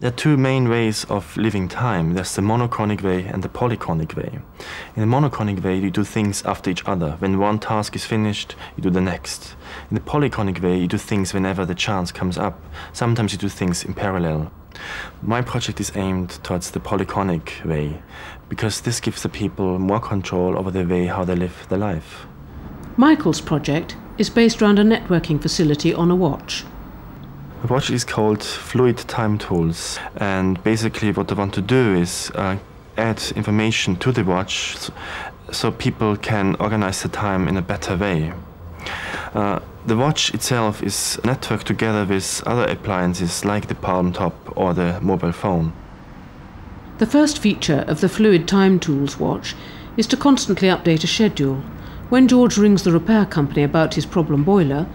There are two main ways of living time. There's the monochronic way and the polychronic way. In the monochronic way, you do things after each other. When one task is finished, you do the next. In the polychronic way, you do things whenever the chance comes up. Sometimes you do things in parallel. My project is aimed towards the polychronic way, because this gives the people more control over the way how they live their life. Michael's project is based around a networking facility on a watch. The watch is called Fluidtime tools, and basically what I want to do is add information to the watch so people can organize the time in a better way. The watch itself is networked together with other appliances like the palm top or the mobile phone. The first feature of the Fluidtime tools watch is to constantly update a schedule. When George rings the repair company about his problem boiler,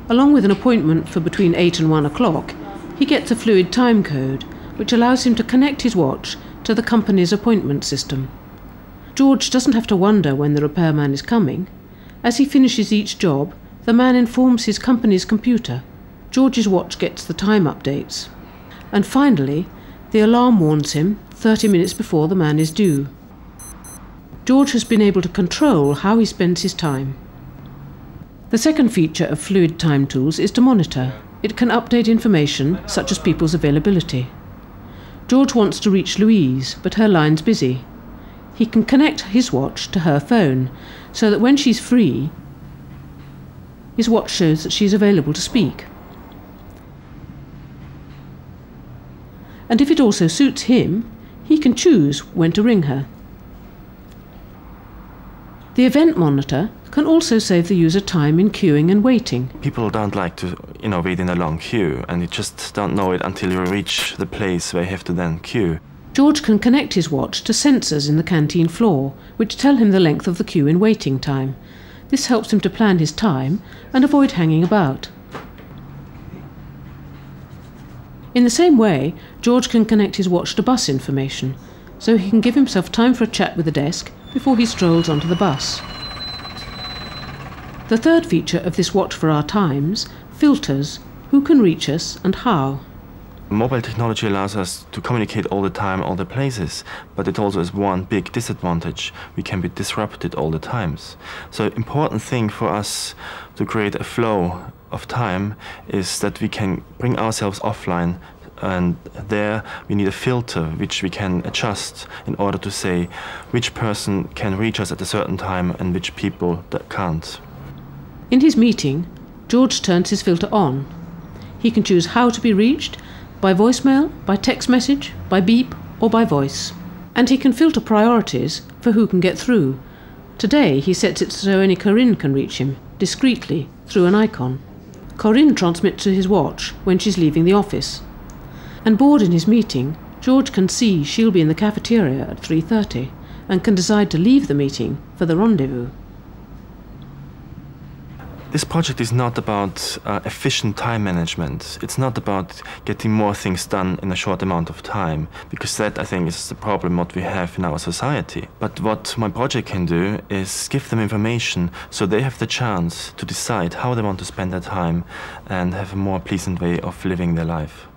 along with an appointment for between 8 and 1 o'clock, he gets a Fluidtime code, which allows him to connect his watch to the company's appointment system. George doesn't have to wonder when the repairman is coming. As he finishes each job, the man informs his company's computer. George's watch gets the time updates. And finally, the alarm warns him 30 minutes before the man is due. George has been able to control how he spends his time. The second feature of Fluidtime tools is to monitor. It can update information such as people's availability. George wants to reach Louise, but her line's busy. He can connect his watch to her phone so that when she's free, his watch shows that she's available to speak. And if it also suits him, he can choose when to ring her. The event monitor can also save the user time in queuing and waiting. People don't like to, wait in a long queue, and you just don't know it until you reach the place where you have to then queue. George can connect his watch to sensors in the canteen floor, which tell him the length of the queue in waiting time. This helps him to plan his time and avoid hanging about. In the same way, George can connect his watch to bus information, so he can give himself time for a chat with the desk before he strolls onto the bus. The third feature of this watch for our times filters who can reach us and how. Mobile technology allows us to communicate all the time, all the places, but it also has one big disadvantage. We can be disrupted all the times. So important thing for us to create a flow of time is that we can bring ourselves offline, and there we need a filter which we can adjust in order to say which person can reach us at a certain time and which people that can't. In his meeting, George turns his filter on. He can choose how to be reached, by voicemail, by text message, by beep, or by voice. And he can filter priorities for who can get through. Today he sets it so only Corinne can reach him, discreetly, through an icon. Corinne transmits to his watch when she's leaving the office. And bored in his meeting, George can see she'll be in the cafeteria at 3:30 and can decide to leave the meeting for the rendezvous. This project is not about efficient time management. It's not about getting more things done in a short amount of time, because that, I think, is the problem what we have in our society. But what my project can do is give them information so they have the chance to decide how they want to spend their time and have a more pleasant way of living their life.